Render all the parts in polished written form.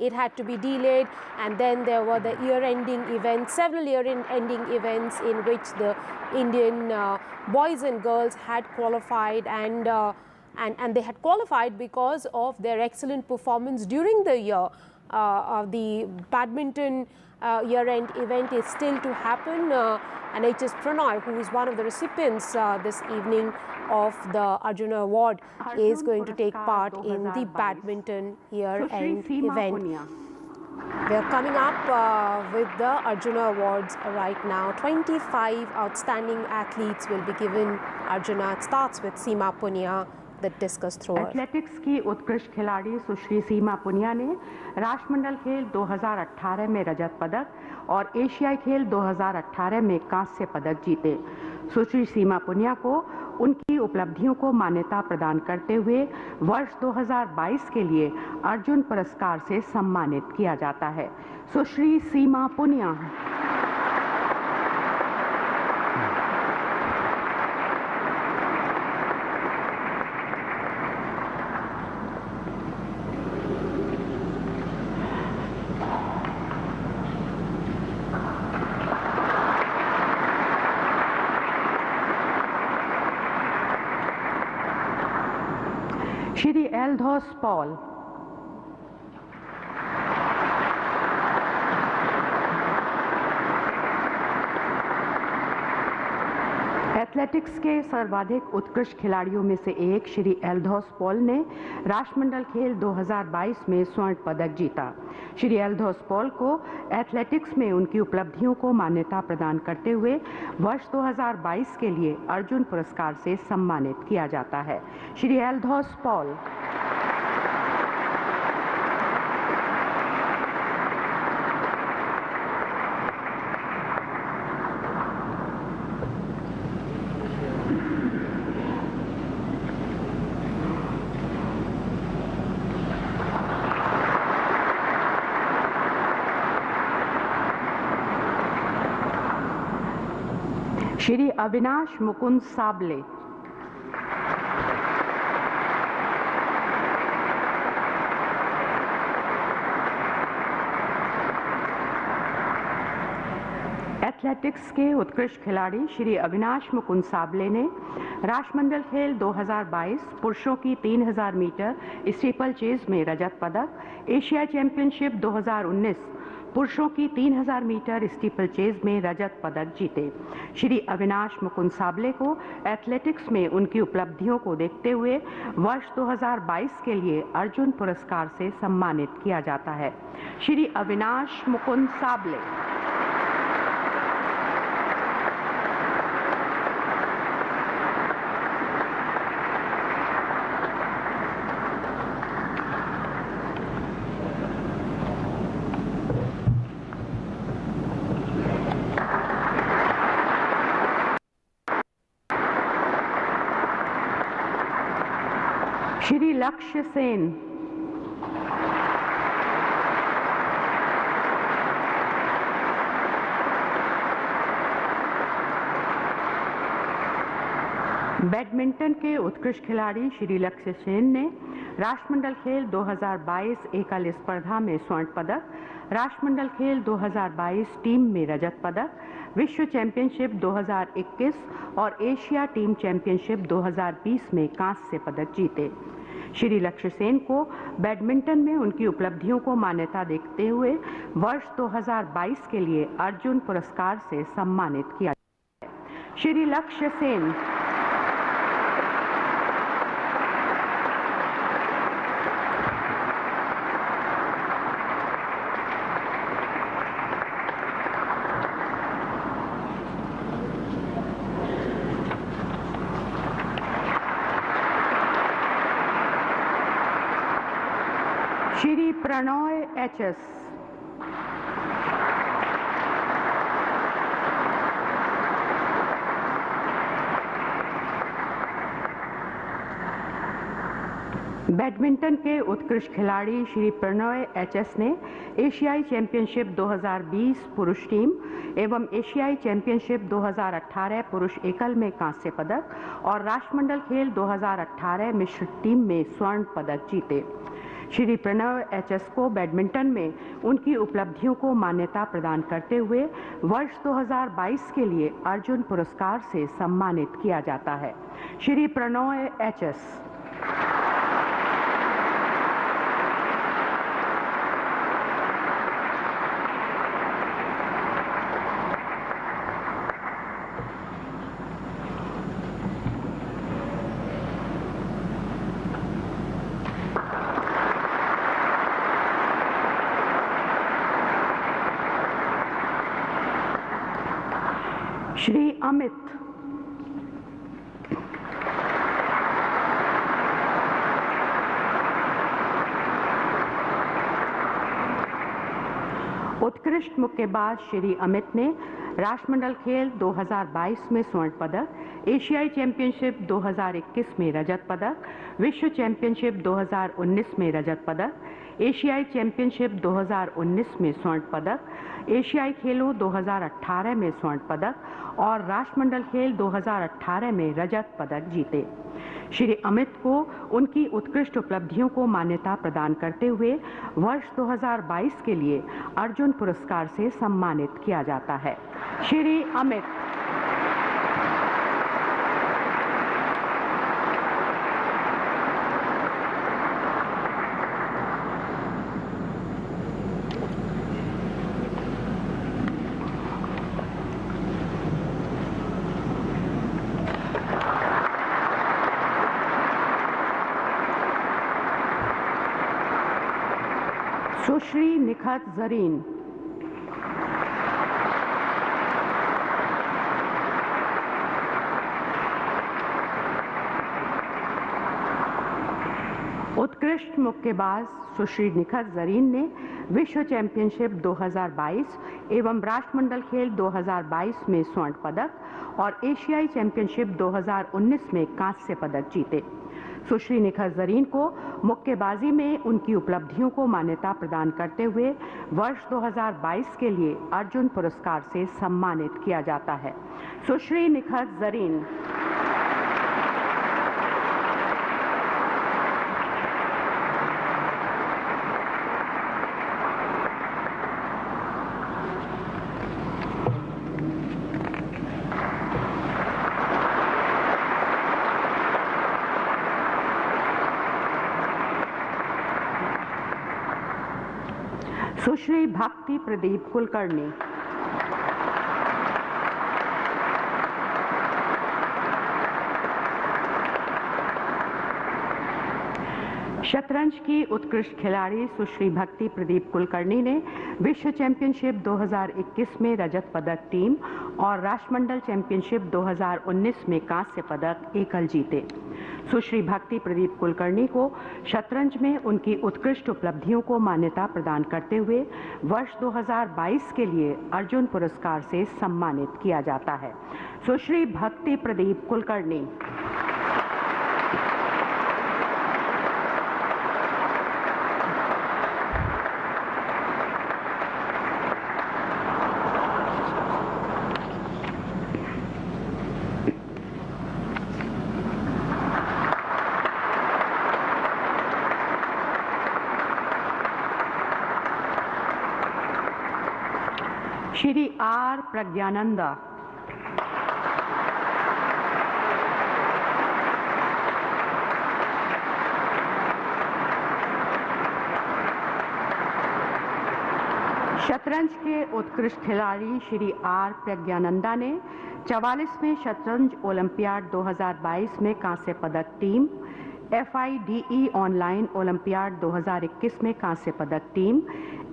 it had to be delayed, and then there were the year-ending events, several year-ending events in which the Indian boys and girls had qualified, and they had qualified because of their excellent performance during the year. The badminton year-end event is still to happen, and H.S. Pranoy, who is one of the recipients this evening of the Arjuna Award, is going to take part in the badminton year-end event. We are coming up with the Arjuna Awards right now. 25 outstanding athletes will be given Arjuna. It starts with Seema Punia, the discus thrower. Athletics की उत्कृष्ट खिलाड़ी सुश्री सीमा पुनिया ने राष्ट्रमंडल खेल 2018 में रजत पदक और एशियाई खेल 2018 में कांस्य पदक जीते। सुश्री सीमा पुनिया को उनकी उपलब्धियों को मान्यता प्रदान करते हुए वर्ष 2022 के लिए अर्जुन पुरस्कार से सम्मानित किया जाता है। सुश्री सीमा पुनिया। श्री एल्धोस पॉल। एथलेटिक्स के सर्वाधिक उत्कृष्ट खिलाड़ियों में से एक श्री एल्धोस पॉल ने राष्ट्रमंडल खेल 2022 में स्वर्ण पदक जीता। श्री एल्धोस पॉल को एथलेटिक्स में उनकी उपलब्धियों को मान्यता प्रदान करते हुए वर्ष 2022 के लिए अर्जुन पुरस्कार से सम्मानित किया जाता है। श्री एल्धोस पॉल। श्री अविनाश मुकुंद साबले। एथलेटिक्स के उत्कृष्ट खिलाड़ी श्री अविनाश मुकुंद साबले ने राष्ट्रमंडल खेल 2022 पुरुषों की 3000 मीटर स्टीपल चेज में रजत पदक, एशिया चैंपियनशिप 2019 पुरुषों की 3000 मीटर स्टीपल चेज में रजत पदक जीते। श्री अविनाश मुकुंद साबले को एथलेटिक्स में उनकी उपलब्धियों को देखते हुए वर्ष 2022 के लिए अर्जुन पुरस्कार से सम्मानित किया जाता है। श्री अविनाश मुकुंद साबले। श्री लक्ष्य सेन। बैडमिंटन के उत्कृष्ट खिलाड़ी श्री लक्ष्य सेन ने राष्ट्रमंडल खेल 2022 एकल स्पर्धा में स्वर्ण पदक, राष्ट्रमंडल खेल 2022 टीम में रजत पदक, विश्व चैंपियनशिप 2021 और एशिया टीम चैंपियनशिप 2020 में कांस्य पदक जीते। श्री लक्ष्य सेन को बैडमिंटन में उनकी उपलब्धियों को मान्यता देते हुए वर्ष 2022 के लिए अर्जुन पुरस्कार से सम्मानित किया गया है। श्री लक्ष्य सेन। श्री प्रणय एच.एस. बैडमिंटन के उत्कृष्ट खिलाड़ी श्री प्रणय एच.एस. ने एशियाई चैंपियनशिप 2020 पुरुष टीम एवं एशियाई चैंपियनशिप 2018 पुरुष एकल में कांस्य पदक और राष्ट्रमंडल खेल 2018 मिश्र टीम में स्वर्ण पदक जीते। श्री प्रणव एचएस को बैडमिंटन में उनकी उपलब्धियों को मान्यता प्रदान करते हुए वर्ष 2022 के लिए अर्जुन पुरस्कार से सम्मानित किया जाता है। श्री प्रणव एचएस। श्री अमित। उत्कृष्ट मुक्केबाज श्री अमित ने राष्ट्रमंडल खेल 2022 में स्वर्ण पदक, एशियाई चैंपियनशिप 2021 में रजत पदक, विश्व चैंपियनशिप 2019 में रजत पदक, एशियाई चैंपियनशिप 2019 में स्वर्ण पदक, एशियाई खेलों 2018 में स्वर्ण पदक और राष्ट्रमंडल खेल 2018 में रजत पदक जीते। श्री अमित को उनकी उत्कृष्ट उपलब्धियों को मान्यता प्रदान करते हुए वर्ष 2022 के लिए अर्जुन पुरस्कार से सम्मानित किया जाता है। श्री अमित। सुश्री निखत जरीन। उत्कृष्ट मुक्केबाज सुश्री निखत जरीन ने विश्व चैंपियनशिप 2022 एवं राष्ट्रमंडल खेल 2022 में स्वर्ण पदक और एशियाई चैंपियनशिप 2019 में कांस्य पदक जीते। सुश्री निखत जरीन को मुक्केबाजी में उनकी उपलब्धियों को मान्यता प्रदान करते हुए वर्ष 2022 के लिए अर्जुन पुरस्कार से सम्मानित किया जाता है। सुश्री निखत जरीन। सुश्री भक्ति प्रदीप कुलकर्णी। शतरंज की उत्कृष्ट खिलाड़ी सुश्री भक्ति प्रदीप कुलकर्णी ने विश्व चैंपियनशिप 2021 में रजत पदक टीम और राष्ट्रमंडल चैंपियनशिप 2019 में कांस्य पदक एकल जीते। सुश्री भक्ति प्रदीप कुलकर्णी को शतरंज में उनकी उत्कृष्ट उपलब्धियों को मान्यता प्रदान करते हुए वर्ष 2022 के लिए अर्जुन पुरस्कार से सम्मानित किया जाता है। सुश्री भक्ति प्रदीप कुलकर्णी। श्री आर प्रज्ञानंदा। शतरंज के उत्कृष्ट खिलाड़ी श्री आर प्रज्ञानंदा ने 44वें शतरंज ओलंपियाड 2022 में कांस्य पदक टीम, FIDE ऑनलाइन ओलंपियाड 2021 में कांस्य पदक टीम,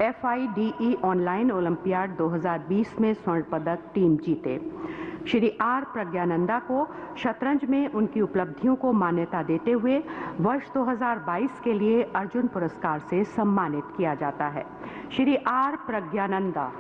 FIDE ऑनलाइन ओलंपियाड 2020 में स्वर्ण पदक टीम जीते। श्री आर प्रज्ञानंदा को शतरंज में उनकी उपलब्धियों को मान्यता देते हुए वर्ष 2022 के लिए अर्जुन पुरस्कार से सम्मानित किया जाता है। श्री आर प्रज्ञानंदा।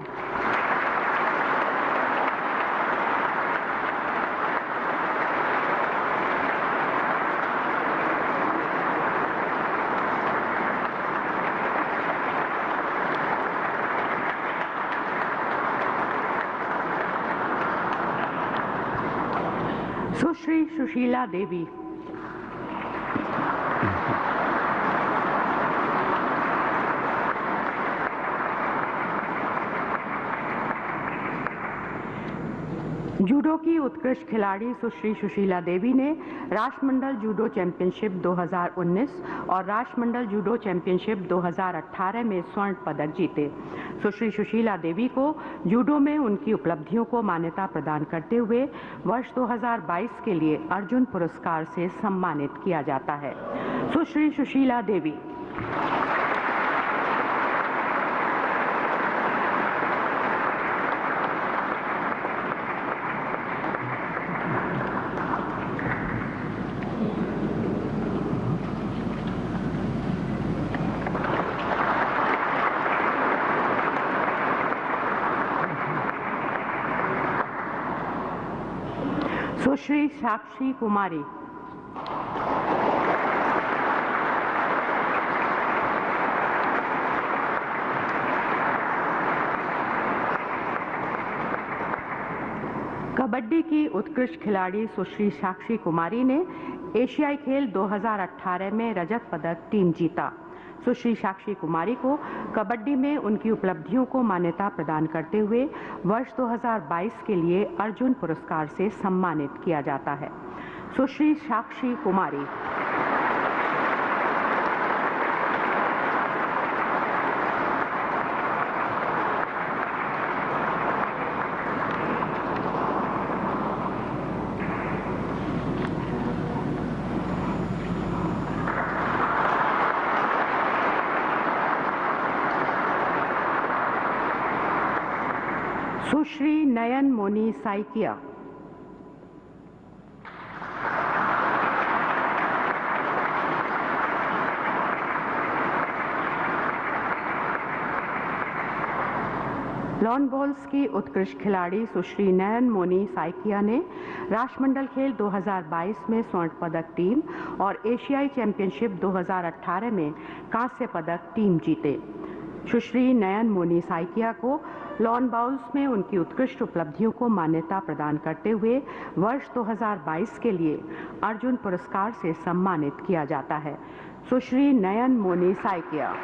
सुश्री सुशीला देवी। जूडो की उत्कृष्ट खिलाड़ी सुश्री सुशीला देवी ने राष्ट्रमंडल जूडो चैंपियनशिप 2019 और राष्ट्रमंडल जूडो चैंपियनशिप 2018 में स्वर्ण पदक जीते। सुश्री सुशीला देवी को जूडो में उनकी उपलब्धियों को मान्यता प्रदान करते हुए वर्ष 2022 के लिए अर्जुन पुरस्कार से सम्मानित किया जाता है। सुश्री सुशीला देवी। सुश्री साक्षी कुमारी। कबड्डी की उत्कृष्ट खिलाड़ी सुश्री साक्षी कुमारी ने एशियाई खेल 2018 में रजत पदक टीम जीता। सुश्री साक्षी कुमारी को कबड्डी में उनकी उपलब्धियों को मान्यता प्रदान करते हुए वर्ष 2022 के लिए अर्जुन पुरस्कार से सम्मानित किया जाता है। सुश्री साक्षी कुमारी। सुश्री नयन मोनी साइकिया। लॉन बॉल्स की उत्कृष्ट खिलाड़ी सुश्री नयन मोनी साइकिया ने राष्ट्रमंडल खेल 2022 में स्वर्ण पदक टीम और एशियाई चैंपियनशिप 2018 में कांस्य पदक टीम जीते। सुश्री नयन मोनी साइकिया को लॉन बाउल्स में उनकी उत्कृष्ट उपलब्धियों को मान्यता प्रदान करते हुए वर्ष 2022 के लिए अर्जुन पुरस्कार से सम्मानित किया जाता है। सुश्री नयन मोनी साइकिया।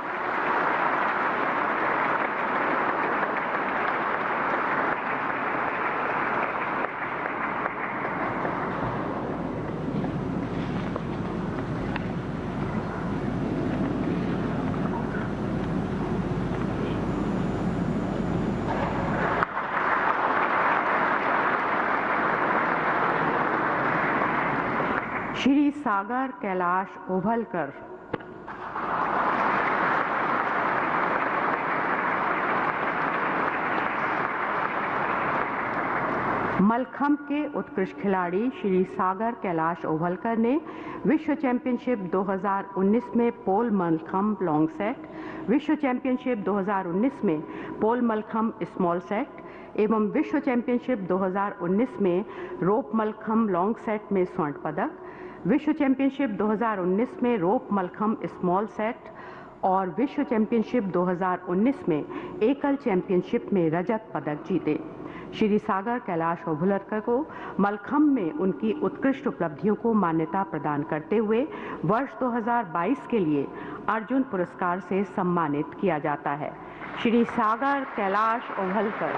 श्री सागर कैलाश ओभलकर। मलखंभ के उत्कृष्ट खिलाड़ी श्री सागर कैलाश ओभलकर ने विश्व चैंपियनशिप 2019 में पोल मलखंभ लॉन्ग सेट, विश्व चैंपियनशिप 2019 में पोल मलखंभ स्मॉल सेट एवं विश्व चैंपियनशिप 2019 में रोप मलखंभ लॉन्ग सेट में स्वर्ण पदक, विश्व चैंपियनशिप 2019 में रोप मलखंभ स्मॉल सेट और विश्व चैंपियनशिप 2019 में एकल चैंपियनशिप में रजत पदक जीते। श्री सागर कैलाश ओभलकर को मलखंभ में उनकी उत्कृष्ट उपलब्धियों को मान्यता प्रदान करते हुए वर्ष 2022 के लिए अर्जुन पुरस्कार से सम्मानित किया जाता है। श्री सागर कैलाश ओभलकर।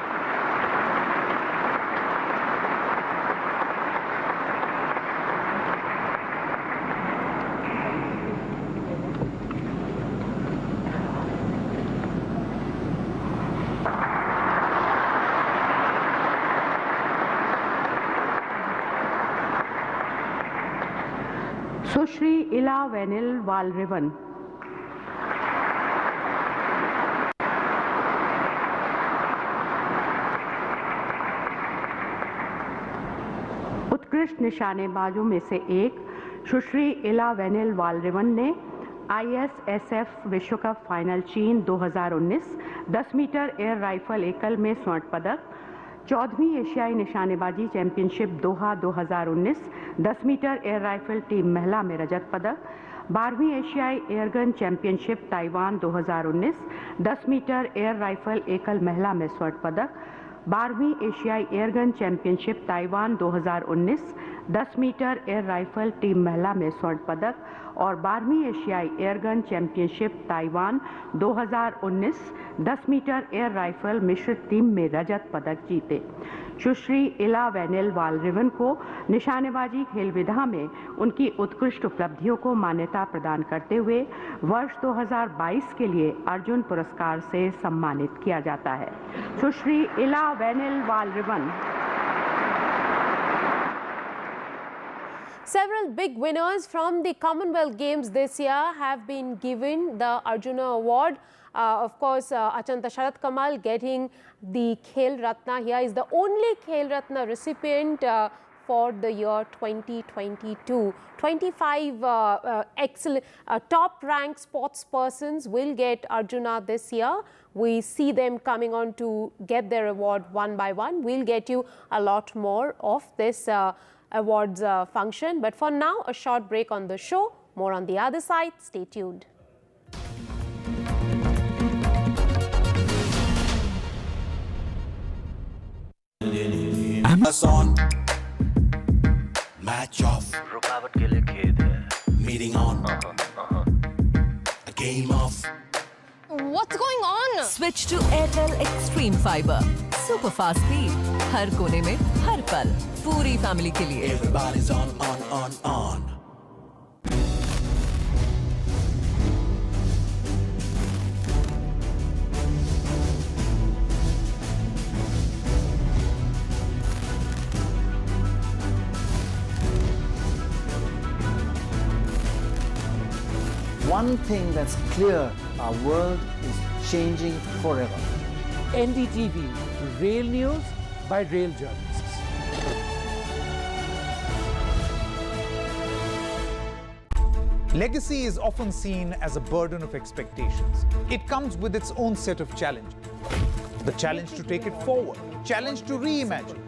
सुश्री इला वेनिल वालरिवन। उत्कृष्ट निशानेबाजों में से एक सुश्री इला वेनिल वालरिवन ने ISSF विश्व कप फाइनल चीन 2019 10 मीटर एयर राइफल एकल में स्वर्ण पदक, 14वीं एशियाई निशानेबाजी championship Doha 2019 10 metre air rifle team महिला में रजत पदक, 12वीं एशियाई airgun championship Taiwan 2019 10 metre air rifle एकल महिला में स्वर्ण पदक, 12वीं एशियाई airgun championship Taiwan 2019 10 metre air rifle team महिला में स्वर्ण पदक और 12वीं एशियाई airgun championship Taiwan 2019 10 metre air rifle मिश्रित टीम में रजत पदक जीते। सुश्री इला वैनिल वालरिवन को निशानेबाजी खेल विधा में उनकी उत्कृष्ट उपलब्धियों को मान्यता प्रदान करते हुए वर्ष 2022 के लिए अर्जुन पुरस्कार से सम्मानित किया जाता है। सुश्री इला वैनिल वालरिवन। Several big winners from the Commonwealth Games this year have been given the Arjuna Award. Of course, Achanta Sharat Kamal getting the Khel Ratna here is the only Khel Ratna recipient for the year 2022. 25 excellent top-ranked sports persons will get Arjuna this year. We see them coming on to get their award one by one. We'll get you a lot more of this awards function. But for now, a short break on the show. More on the other side. Stay tuned. Amazon match off रुकावट के लिए खेद है meeting on a game off. What's going on? Switch to Airtel Extreme Fiber. Super fast speed. हर कोने में हर पल पूरी family के लिए. Everybody's on. One thing that's clear, our world is changing forever. NDTV, rail news by rail journalists. Legacy is often seen as a burden of expectations. It comes with its own set of challenges. The challenge to take it forward, challenge to reimagine,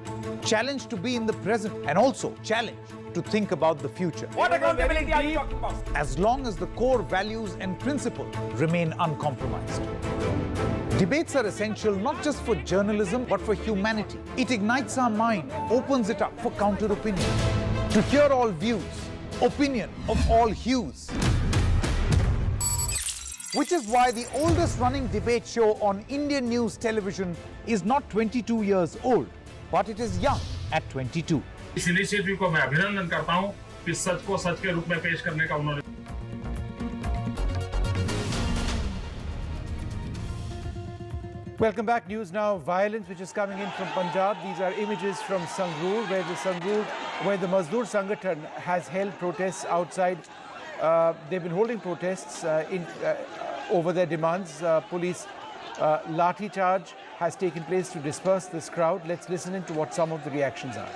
challenge to be in the present, and also challenge to think about the future. What accountability are you talking about? As long as the core values and principles remain uncompromised. Debates are essential not just for journalism but for humanity. It ignites our mind, opens it up for counter-opinion. To hear all views, opinion of all hues. Which is why the oldest running debate show on Indian news television is not 22 years old, but it is young at 22. इस initiative को मैं अभिनंदन करता हूं कि सच को सच के रूप में पेश करने का उन्होंने Welcome back. News now. Violence which is coming in from Punjab. These are images from Sangrur, where the Mazdoor Sangathan has held protests outside. They've been holding protests over their demands. Police lathi charge has taken place to disperse this crowd. Let's listen in to what some of the reactions are.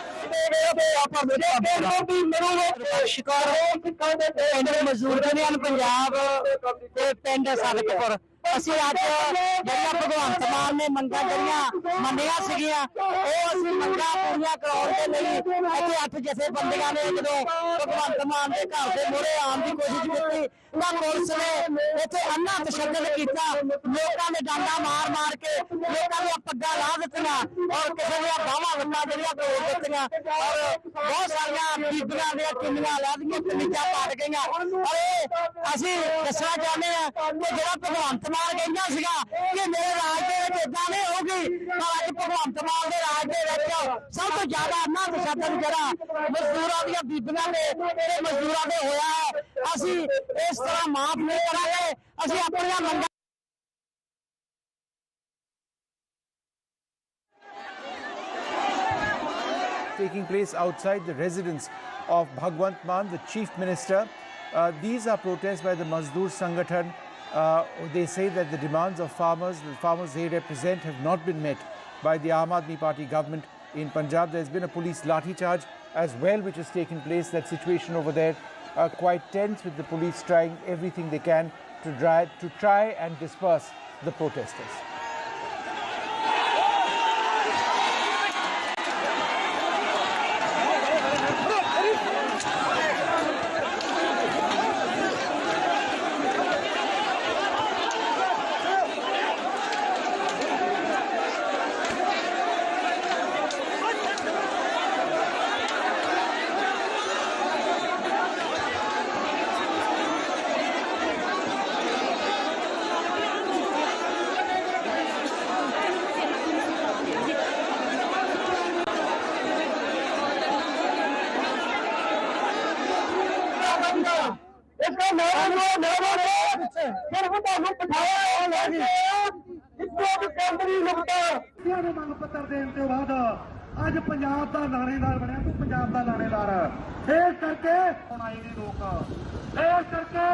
ਅਸੀਂ ਅੱਜ ਜਿਹੜੀਆਂ ਭਗਵੰਤ ਮਾਨ ਨੇ ਮੰਗਾਂ ਜਿਹੜੀਆਂ ਮੰਨੀਆਂ ਸੀਗੀਆਂ ਉਹ ਅਸੀਂ ਮੰਗਾਂ ਪੂਰੀਆਂ ਕਰਾਉਣ ਦੇ ਲਈ ਇੱਥੇ 8 ਜਥੇਬੰਦੀਆਂ ਨੇ ਜਦੋਂ ਭਗਵੰਤ ਮਾਨ ਦੇ ਘਰ ਦੇ ਮੂਹਰੇ ਆਉਣ ਦੀ ਕੋਸ਼ਿਸ਼ ਕੀਤੀ ਤਾਂ ਪੁਲਿਸ ਨੇ ਇੱਥੇ ਅੰਨਾ ਤਸ਼ੱਦਦ ਕੀਤਾ ਲੋਕਾਂ ਨੇ ਡਾਂਡਾ ਮਾਰ ਕੇ ਲੋਕਾਂ ਦੀਆਂ ਪੱਗਾਂ ਲਾਹ ਦਿੱਤੀਆਂ ਔਰ ਕਿਸੇ ਦੀਆਂ ਬਾਹਾਂ ਵੱਟਾਂ ਜਿਹੜੀਆਂ ਤੋੜ ਦਿੱਤੀਆਂ ਔਰ ਬਹੁਤ ਸਾਰੀਆਂ ਬੀਬੀਆਂ ਦੀਆਂ ਚੁੰਨੀਆਂ ਲਾਹ ਕਮੀਜ਼ਾਂ ਪਾਟ ਗਈਆਂ ਔਰ ਅਸੀਂ ਦੱਸਣਾ ਚਾਹੁੰਦੇ ਹਾਂ ਕਿ ਜਿਹੜਾ ਭਗਵੰਤ ਮਾਨ ਕਹਿੰਦਾ ਸੀਗਾ ਕਿ ਮੇਰੇ ਰਾਜ ਦੇ ਵਿੱਚ ਇਦਾਂ ਨਹੀਂ ਹੋਊਗੀ ਪਰ ਅੱਜ ਭਗਵੰਤ ਮਾਨ ਦੇ ਰਾਜ ਦੇ ਵਿੱਚ ਸਭ ਤੋਂ ਜ਼ਿਆਦਾ ਅੰਨਾ ਤਸ਼ੱਦਦ ਜਿਹੜਾ ਮਜ਼ਦੂਰਾਂ ਦੀਆਂ ਬੀਬੀਆਂ ਤੇ ਮਜ਼ਦੂਰਾਂ ਦੇ ਹੋਇਆ ਹੈ ਅਸੀਂ ਇਸ ਤਰ੍ਹਾਂ ਮਾਫ ਨਹੀਂ ਕਰਾਂਗੇ ਅਸੀਂ ਆਪਣੀਆਂ ਮੰਗਾਂ Taking place outside the residence of Bhagwant Mann, the Chief Minister. These are protests by the Mazdoor Sangathan. They say that the demands of the farmers they represent have not been met by the Aam Aadmi Party government in Punjab. There's been a police lathi charge as well which has taken place. That situation over there quite tense with the police trying everything they can to try and disperse the protesters. ਮੰਗ ਪੱਤਰ ਦੇਣ ਤੋਂ ਬਾਅਦ ਅੱਜ ਪੰਜਾਬ ਦਾ ਲਾਣੇਦਾਰ ਬਣਿਆ ਤੂੰ ਪੰਜਾਬ ਦਾ ਲਾਣੇਦਾਰ ਇਸ ਕਰਕੇ ਹੁਣ ਆਏ ਨੇ ਲੋਕ ਇਸ ਕਰਕੇ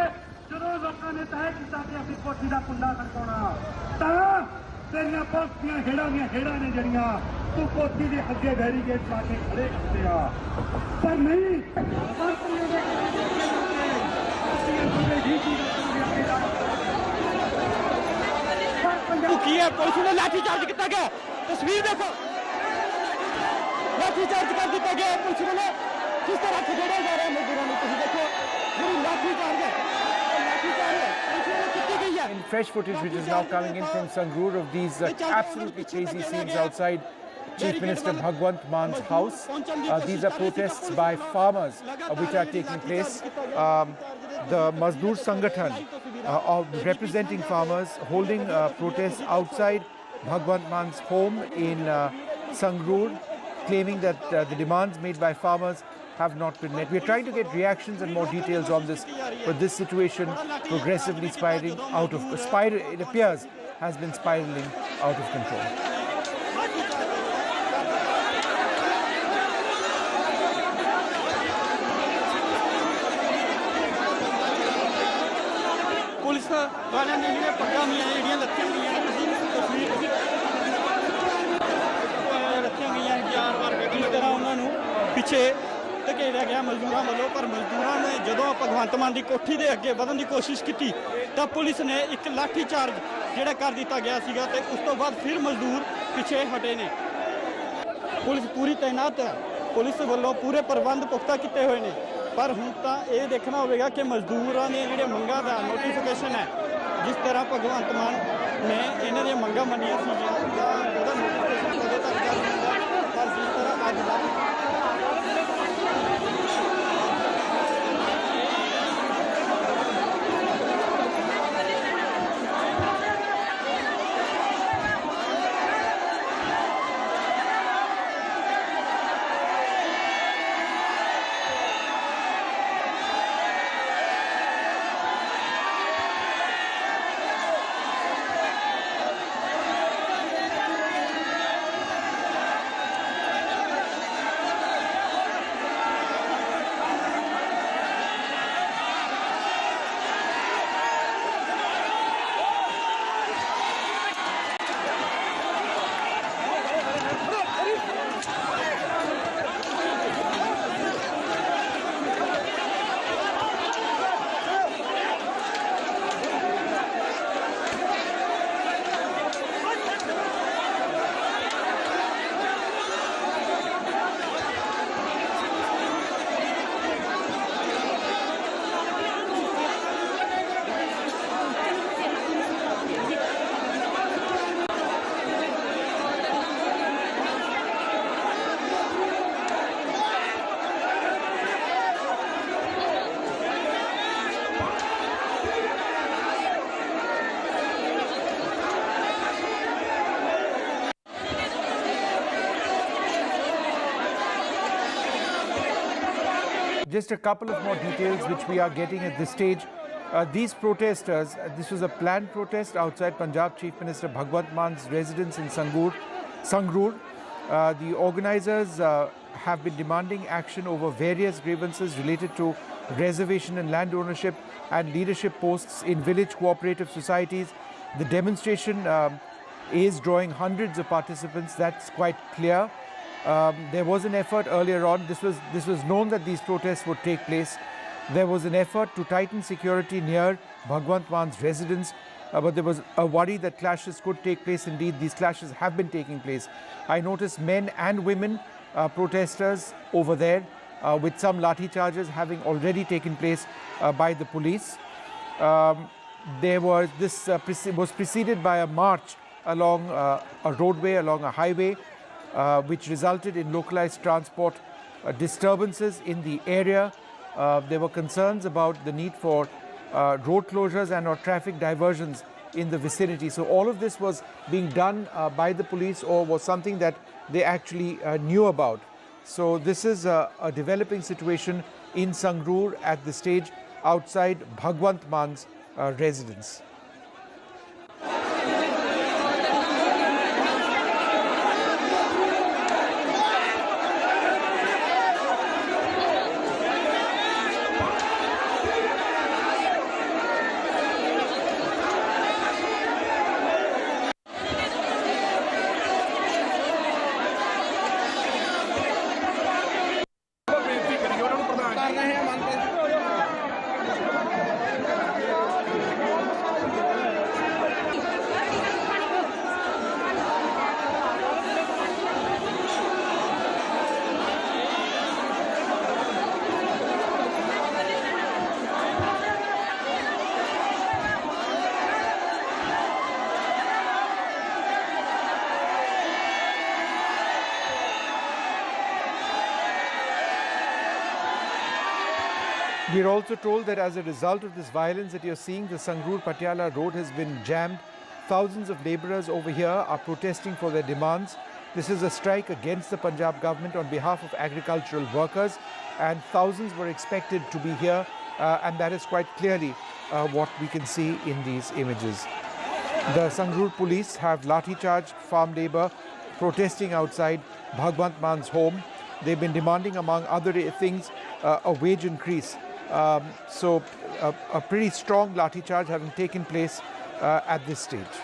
ਜਦੋਂ ਲੋਕਾਂ ਨੇ ਤੈਅ ਕੀਤਾ ਕਿ ਅਸੀਂ ਕੋਠੀ ਦਾ ਕੁੰਡਾ ਖੜਕਾਉਣਾ ਤਾਂ ਤੇਰੀਆਂ ਪੁਲਿਸ ਦੀਆਂ ਹੇੜਾਂ ਨੇ ਜਿਹੜੀਆਂ ਤੂੰ ਕੋਠੀ ਦੇ ਅੱਗੇ ਬੈਰੀਕੇਡ ਲਾ ਕੇ ਖੜੇ ਕਰਦੇ ਆ ਪਰ ਨਹੀਂ की है पुलिस ने लाठी चार्ज किया गया तस्वीर देखो लाठी चार्ज कर दिया गया पुलिस ने किस तरह खदेड़ा जा रहा है मजदूरों ने तुम देखो जो लाठी चार्ज है In fresh footage which is now coming in from Sangrur of these absolutely crazy scenes outside Chief Minister Bhagwant Man's house. These are protests by farmers which are taking place. The Mazdoor Sangathan representing farmers holding protests outside Bhagwant Man's home in Sangrur, claiming that the demands made by farmers have not been met. We are trying to get reactions and more details on this, but this situation progressively spiraling out of it appears has been spiraling out of control. Police वाले ने पक्का हुई ਜਿਹੜੀਆਂ ਲੱਤੀਆਂ ਗਈਆਂ ਤਸਵੀਰ ਰੱਖੀਆਂ ਗਈਆਂ ਜਾਨਵਰ ਗੱਡੀ ਤਰ੍ਹਾਂ ਉਹਨਾਂ ਨੂੰ ਪਿੱਛੇ ਧਕੇਲਿਆ ਗਿਆ ਮਜ਼ਦੂਰਾਂ ਵੱਲੋਂ ਪਰ ਮਜ਼ਦੂਰਾਂ ਨੇ ਜਦੋਂ ਭਗਵੰਤ ਮਾਨ ਦੀ ਕੋਠੀ ਦੇ ਅੱਗੇ ਵਧਣ ਦੀ ਕੋਸ਼ਿਸ਼ ਕੀਤੀ ਤਾਂ ਪੁਲਿਸ ਨੇ ਇੱਕ ਲਾਠੀ ਚਾਰਜ ਜਿਹੜਾ ਕਰ ਦਿੱਤਾ ਗਿਆ ਸੀਗਾ ਤੇ ਉਸ ਤੋਂ ਬਾਅਦ ਫਿਰ ਮਜ਼ਦੂਰ ਪਿੱਛੇ ਹਟੇ ਨੇ ਪੁਲਿਸ ਪੂਰੀ ਤਾਇਨਾਤ ਹੈ ਪੁਲਿਸ ਵੱਲੋਂ ਪੂਰੇ ਪ੍ਰਬੰਧ ਪੁਖਤਾ ਕੀਤੇ ਹੋਏ ਨੇ पर ਹੁਣ ਤਾਂ ਇਹ ਦੇਖਣਾ ਹੋਵੇਗਾ ਕਿ ਮਜ਼ਦੂਰਾਂ ਨੇ ਜਿਹੜੇ ਮੰਗਾਂ ਦਾ ਨੋਟੀਫਿਕੇਸ਼ਨ ਹੈ ਜਿਸ ਤਰ੍ਹਾਂ ਭਗਵੰਤ ਮਾਨ ਨੇ ਇਹਨਾਂ ਦੀਆਂ ਮੰਗਾਂ ਮੰਨੀਆਂ ਸੀਗੀਆਂ ਤਾਂ ਉਹਦਾ ਨੋਟੀਫਿਕੇਸ਼ਨ ਕਦੇ ਤੱਕ ਜਾਰੀ ਹੁੰਦਾ ਪਰ ਜਿਸ ਤਰ੍ਹਾਂ ਅੱਜ Just a couple of more details which we are getting at this stage. These protesters, this was a planned protest outside Punjab Chief Minister Bhagwant Man's residence in Sangrur. The organizers have been demanding action over various grievances related to reservation and land ownership and leadership posts in village cooperative societies. The demonstration is drawing hundreds of participants, that's quite clear. There was an effort earlier on, this was known that these protests would take place. There was an effort to tighten security near Bhagwant Man's residence, but there was a worry that clashes could take place. Indeed, these clashes have been taking place. I noticed men and women protesters over there, with some lathi charges having already taken place by the police. This was preceded by a march along a roadway, along a highway, which resulted in localized transport disturbances in the area. There were concerns about the need for road closures and or traffic diversions in the vicinity. So all of this was being done by the police, or was something that they actually knew about. So this is a developing situation in Sangrur at this stage. outside Bhagwant Man's residence. We are also told that as a result of this violence that you're seeing, the Sangrur-Patiala road has been jammed. Thousands of labourers over here are protesting for their demands. This is a strike against the Punjab government on behalf of agricultural workers, and thousands were expected to be here, and that is quite clearly what we can see in these images. The Sangrur police have lathi-charged farm labour protesting outside Bhagwant Man's home. They've been demanding, among other things, a wage increase. So a pretty strong lathi charge having taken place at this stage.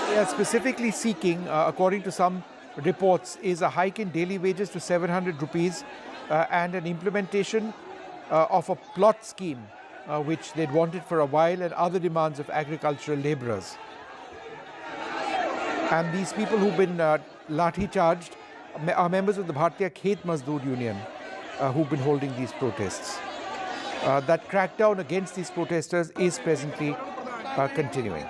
They are specifically seeking, according to some reports, is a hike in daily wages to 700 rupees and an implementation of a plot scheme which they'd wanted for a while, and other demands of agricultural labourers. And these people who've been lathi charged are members of the Bharatiya Khet Mazdoor Union who've been holding these protests. That crackdown against these protesters is presently continuing.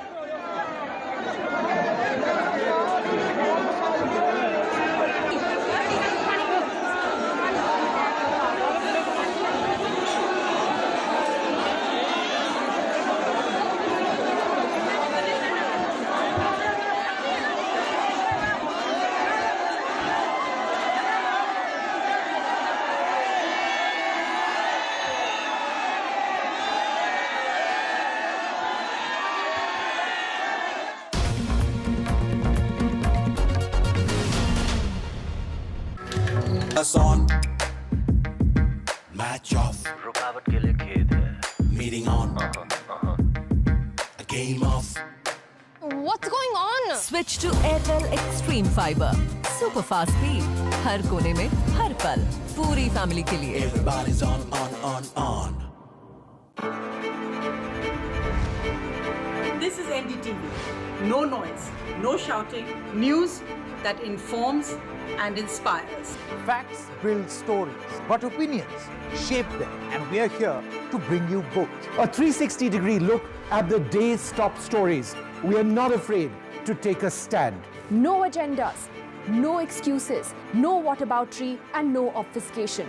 On match off रुकावट के लिए खेद है meeting on a game of What's going on? Switch to Airtel Extreme Fiber. Super fast speed. हर कोने में हर पल. पूरी family के लिए. everybody's on. This is NDTV. No noise, no shouting. News that informs and inspires. Facts build stories, but opinions shape them, and we are here to bring you both. A 360-degree look at the day's top stories. We are not afraid to take a stand. No agendas, no excuses, no whataboutery, and no obfuscation.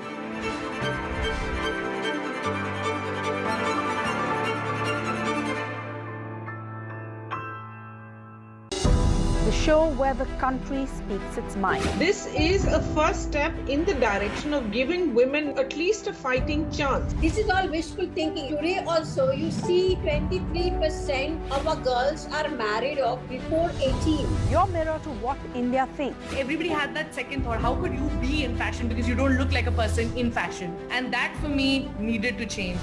The show where the country speaks its mind. This is a first step in the direction of giving women at least a fighting chance. This is all wishful thinking. Today also you see 23% of our girls are married off before 18. Your mirror to what India thinks. Everybody had that second thought, how could you be in fashion because you don't look like a person in fashion? And that for me needed to change.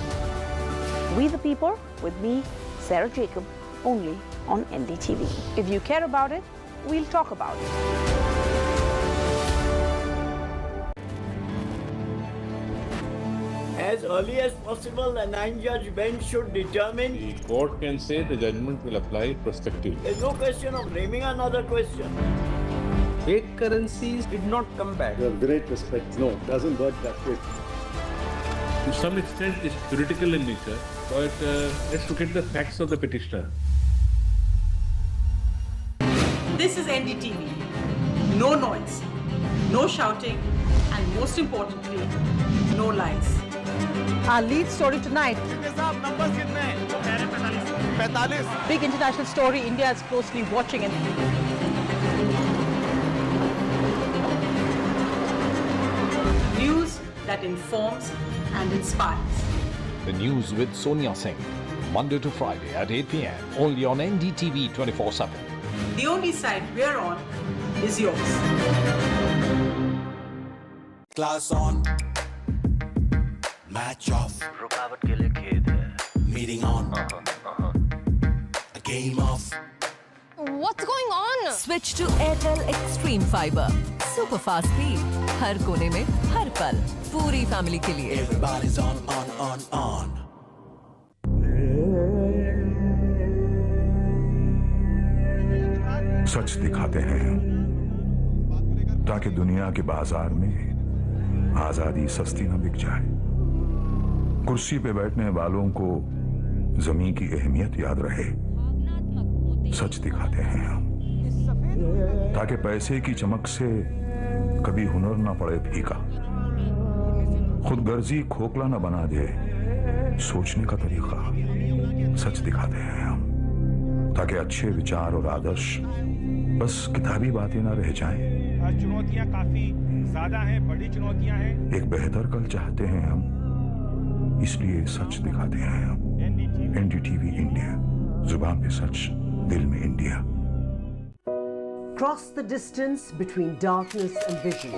We the People with me, Sarah Jacob, only on NDTV. If you care about it, we'll talk about it. As early as possible, a 9-judge bench should determine. The court can say the judgment will apply prospectively. There's no question of framing another question. Fake currencies did not come back. With great respect, no, it doesn't work that way. To some extent, it's theoretical in nature, but let's look at the facts of the petitioner. This is NDTV. No noise, no shouting, and most importantly, no lies. Our lead story tonight. Big international story India is closely watching. that informs and inspires. The News with Sonia Singh, Monday to Friday at 8 p.m. only on NDTV 24/7. The only side we're on is yours. Class on, match off, रुकावट के लिए खेद है, meeting on, a game off. What's going on? Switch to Airtel Extreme Fiber. Super fast speed. हर कोने में हर पल. पूरी family के लिए. Everybody's on. सच दिखाते हैं ताकि दुनिया के बाजार में आजादी सस्ती न बिक जाए. कुर्सी पे बैठने वालों को जमीन की अहमियत याद रहे. सच दिखाते हैं हम ताकि पैसे की चमक से कभी हुनर ना पड़े फीका. खुदगर्जी खोखला न बना दे सोचने का तरीका. सच दिखाते हैं हम ताकि अच्छे विचार और आदर्श बस किताबी बातें ना रह जाएं. चुनौतियां काफी ज्यादा हैं, बड़ी चुनौतियां हैं. एक बेहतर कल चाहते हैं हम, इसलिए सच दिखाते हैं हम. NDTV इंडिया, जुबान पे सच, दिल में India. Cross the distance between darkness and vision.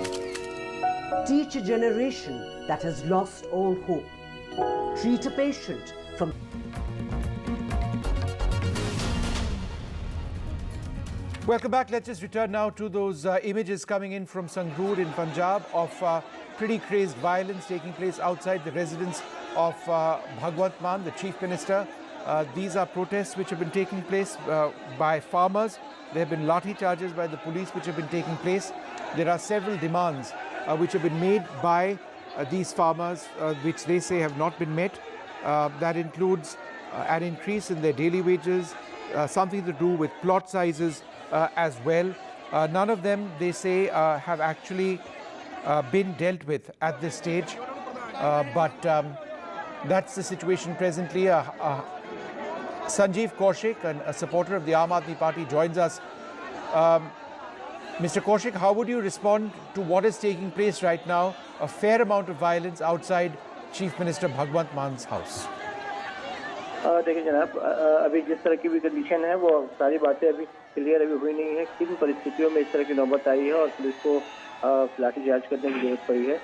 Teach a generation that has lost all hope. Treat a patient from Welcome back. Let's just return now to those images coming in from Sangrur in Punjab of pretty crazed violence taking place outside the residence of Bhagwant Mann, the Chief Minister. These are protests which have been taking place by farmers. There have been lathi charges by the police which have been taking place. There are several demands which have been made by these farmers which they say have not been met. That includes an increase in their daily wages, something to do with plot sizes as well. None of them, they say, have actually been dealt with at this stage. But that's the situation presently. Sanjeev Kaushik, a supporter of the Aam Aadmi Party, joins us. Mr. Kaushik, how would you respond to what is taking place right now? A fair amount of violence outside Chief Minister Bhagwant Mann's house. देखिए जनाब, अभी जिस तरह की भी condition है वो सारी बातें अभी क्लियर अभी हुई नहीं है. किन परिस्थितियों में इस तरह की नौबत आई है और पुलिस को लाठीचार्ज करने की जरूरत पड़ी है.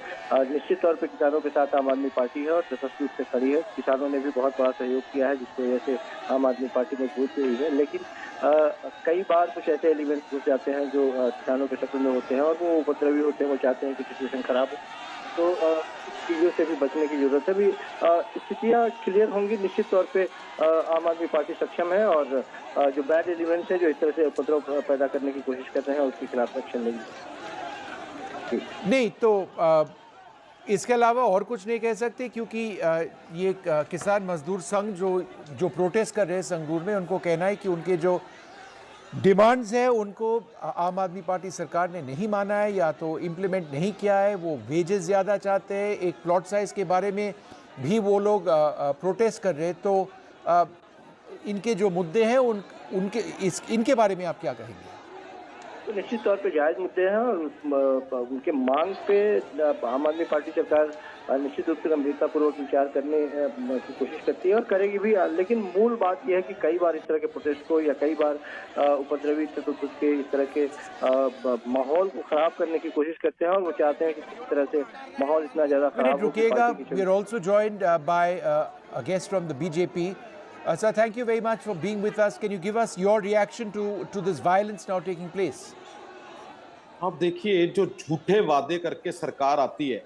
निश्चित तौर पर किसानों के साथ आम आदमी पार्टी है और तटस्थ रूप से खड़ी है. किसानों ने भी बहुत बड़ा सहयोग किया है जिसकी वजह से आम आदमी पार्टी मजबूत हुई है. लेकिन कई बार कुछ ऐसे एलिमेंट्स घुस जाते हैं जो किसानों के शक्ल में होते हैं और वो उपद्रवी होते हैं. वो चाहते हैं कि सिचुएशन खराब हो, तो चीज़ों से भी बचने की जरूरत है. अभी स्थितियाँ क्लियर होंगी. निश्चित तौर पे आम आदमी पार्टी सक्षम है और जो बैड एलिमेंट्स है जो इस तरह से उपद्रव पैदा करने की कोशिश कर रहे हैं उसके खिलाफ एक्शन लेंगे. नहीं तो इसके अलावा और कुछ नहीं कह सकते, क्योंकि ये किसान मजदूर संघ जो प्रोटेस्ट कर रहे हैं संगरूर में, उनको कहना है कि उनके जो डिमांड्स है उनको आम आदमी पार्टी सरकार ने नहीं माना है या तो इम्प्लीमेंट नहीं किया है. वो वेजेस ज़्यादा चाहते हैं. एक प्लॉट साइज़ के बारे में भी वो लोग प्रोटेस्ट कर रहे हैं. तो इनके जो मुद्दे हैं इनके बारे में आप क्या कहेंगे? तो निश्चित तौर पे जायज़ मुद्दे हैं और उनके मांग पे आम आदमी पार्टी सरकार निश्चित रूप से गंभीरतापूर्वक विचार करने की कोशिश करती है और करेगी भी. लेकिन मूल बात यह है कि कई बार इस तरह के प्रोटेस्ट को या कई बार उपद्रवी तत्व के इस तरह के माहौल को खराब करने की कोशिश करते हैं और वो चाहते हैं कि किसी तरह से माहौल इतना ज़्यादा खराब हो. We are also joined by a guest from the BJP. Sir, thank you very much for being with us. Can you give us your reaction to this violence now taking place? आप देखिए, जो झूठे वादे करके सरकार आती है,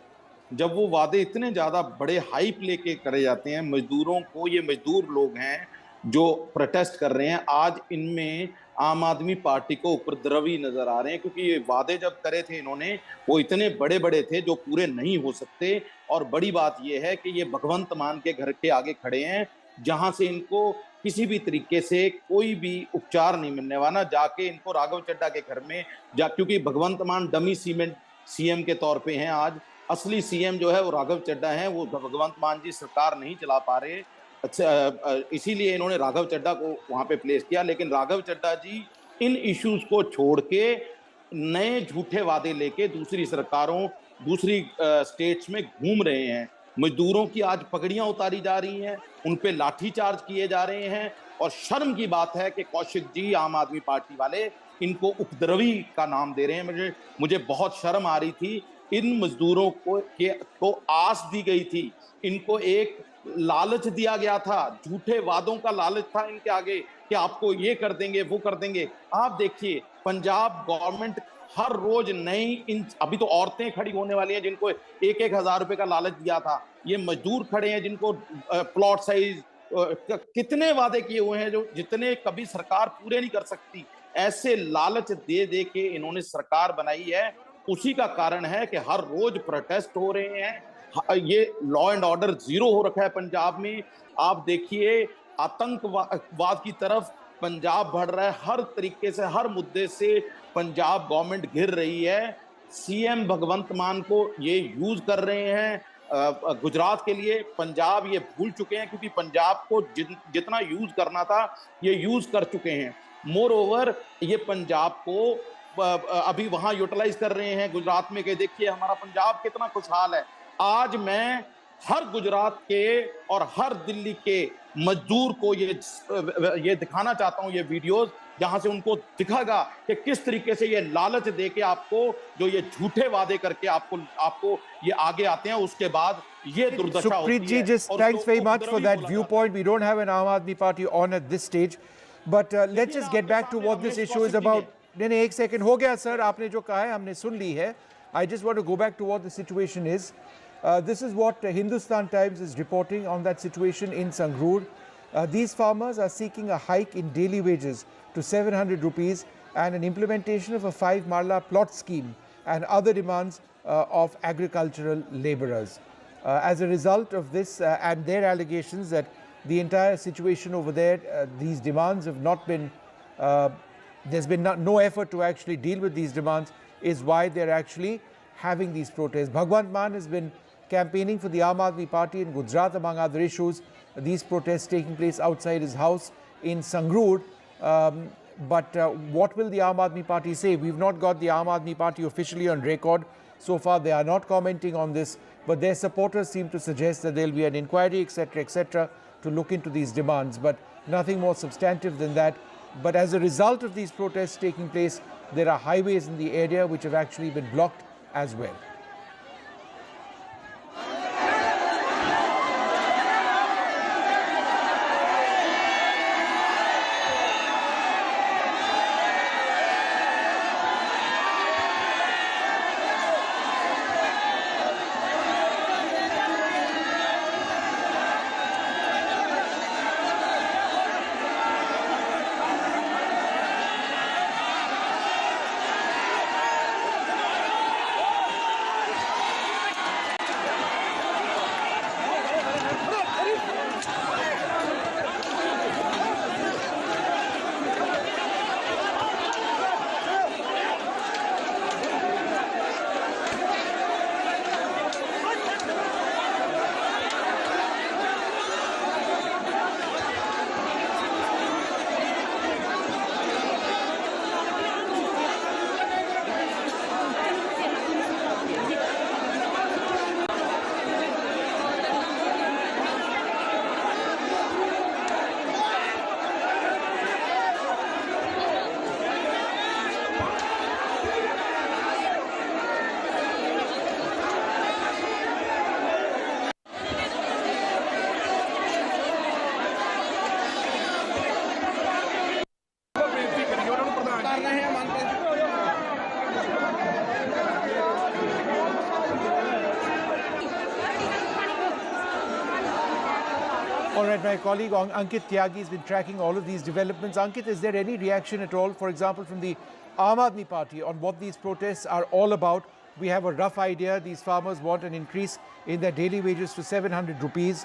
जब वो वादे इतने ज़्यादा बड़े हाइप लेके करे जाते हैं मजदूरों को, ये मजदूर लोग हैं जो प्रोटेस्ट कर रहे हैं, आज इनमें आम आदमी पार्टी को उपद्रवी नजर आ रहे हैं, क्योंकि ये वादे जब करे थे इन्होंने वो इतने बड़े बड़े थे जो पूरे नहीं हो सकते. और बड़ी बात ये है कि ये भगवंत मान के घर के आगे खड़े हैं जहां से इनको किसी भी तरीके से कोई भी उपचार नहीं मिलने वाला. जाके इनको राघव चड्ढा के घर में क्योंकि भगवंत मान डमी सीएम के तौर पे हैं. आज असली सीएम जो है वो राघव चड्ढा है. वो भगवंत मान जी सरकार नहीं चला पा रहे. अच्छा, इसीलिए इन्होंने राघव चड्ढा को वहां पे प्लेस किया. लेकिन राघव चड्ढा जी इन इश्यूज को छोड़ के नए झूठे वादे लेके दूसरी सरकारों दूसरी स्टेट्स में घूम रहे हैं। मजदूरों की आज पगड़ियां उतारी जा रही हैं, उन पे लाठीचार्ज किए जा रहे हैं और शर्म की बात है कि कौशिक जी, आम आदमी पार्टी वाले इनको उपद्रवी का नाम दे रहे हैं। मुझे बहुत शर्म आ रही थी। इन मजदूरों को आस दी गई थी, इनको एक लालच दिया गया था, झूठे वादों का लालच था इनके आगे कि आपको ये कर देंगे, वो कर देंगे। आप देखिए पंजाब गवर्नमेंट हर रोज नई अभी तो औरतें खड़ी होने वाली हैं जिनको 1-1 हजार रुपए का लालच दिया था। ये मजदूर खड़े हैं जिनको प्लॉट साइज कितने वादे किए हुए हैं जो जितने कभी सरकार पूरे नहीं कर सकती। ऐसे लालच दे दे के इन्होंने सरकार बनाई है। उसी का कारण है कि हर रोज प्रोटेस्ट हो रहे हैं। ये लॉ एंड ऑर्डर जीरो हो रखा है पंजाब में। आप देखिए आतंकवाद की तरफ पंजाब बढ़ रहा है। हर तरीके से, हर मुद्दे से पंजाब गवर्नमेंट घिर रही है। सीएम भगवंत मान को ये यूज कर रहे हैं गुजरात के लिए। पंजाब ये भूल चुके हैं क्योंकि पंजाब को जितना यूज करना था ये यूज कर चुके हैं। मोर ओवर ये पंजाब को अभी वहां यूटिलाइज कर रहे हैं गुजरात में कि देखिए हमारा पंजाब कितना खुशहाल है। आज मैं हर गुजरात के और हर दिल्ली के मजदूर को ये दिखाना चाहता हूं, ये वीडियोस जहां से उनको दिखागा कि किस तरीके से ये लालच देके आपको जो ये झूठे वादे करके आपको ये आगे आते हैं, उसके बाद ये दुर्दशा होती है। Supreet ji, just thanks very much for that viewpoint. We don't have an Aam Aadmi Party on at this stage, but let's just get back to what this issue is about. नहीं, एक second हो गया sir, आपने जो कहा है हमने सुन ली है. I just want to go back to what the situation is. This is what Hindustan Times is reporting on that situation in Sangrur. These farmers are seeking a hike in daily wages to 700 rupees and an implementation of a 5 marla plot scheme and other demands of agricultural laborers. As a result of this and their allegations that the entire situation over there, these demands have not been, there's been no effort to actually deal with these demands, is why they're actually having these protests. Bhagwant Mann has been campaigning for the Aam Aadmi Party in Gujarat, among other issues. These protests taking place outside his house in Sangrur. But what will the Aam Aadmi Party say? We've not got the Aam Aadmi Party officially on record. So far, they are not commenting on this. But their supporters seem to suggest that there will be an inquiry, etc., to look into these demands. But nothing more substantive than that. But as a result of these protests taking place, there are highways in the area which have actually been blocked as well. All right, my colleague Ankit Tyagi has been tracking all of these developments. Ankit, is there any reaction at all, for example, from the Aam Aadmi Party on what these protests are all about? We have a rough idea. These farmers want an increase in their daily wages to 700 rupees.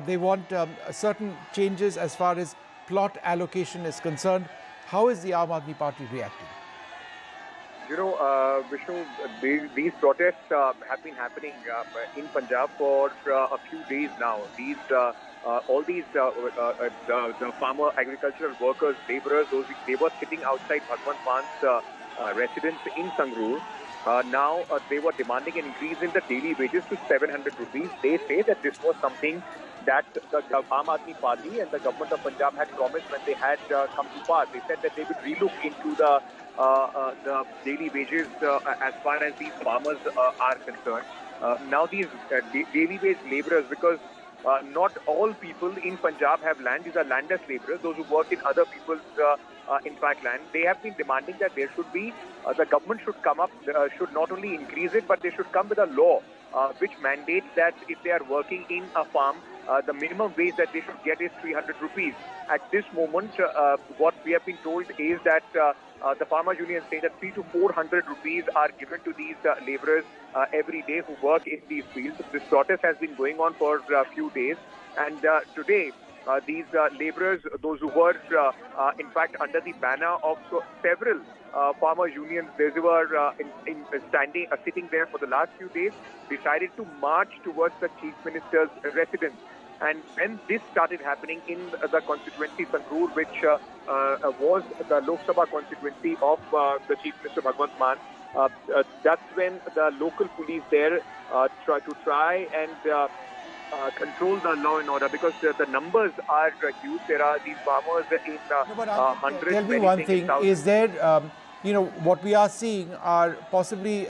They want certain changes as far as plot allocation is concerned. How is the Aam Aadmi Party reacting? You know, Vishnu, these protests have been happening in Punjab for a few days now. All these the farmer agricultural workers, laborers, they were sitting outside Bhagwant Mann's residence in Sangrur. Now they were demanding an increase in the daily wages to 700 rupees. They say that this was something that the Aam Aadmi Party and the government of Punjab had promised when they had come to power. They said that they would relook into the daily wages as far as these farmers are concerned. Now these daily wage labourers, because not all people in Punjab have land. These are landless labourers, those who work in other people's land. They have been demanding that there should be, the government should come up, should not only increase it, but they should come with a law which mandates that if they are working in a farm, the minimum wage that they should get is 300 rupees. At this moment, what we have been told is that the farmers union say that 300 to 400 rupees are given to these labourers every day who work in these fields. This protest has been going on for a few days, and today these labourers, those who were in fact under the banner of several farmers unions, they were sitting there for the last few days, decided to march towards the Chief Minister's residence. And when this started happening in the constituency Sangrur, which was the Lok Sabha constituency of the Chief Minister Bhagwant Mann, that's when the local police there try and control the law and order, because the numbers are huge. There are these farmers in hundreds. Tell me one thing: is there, what we are seeing are possibly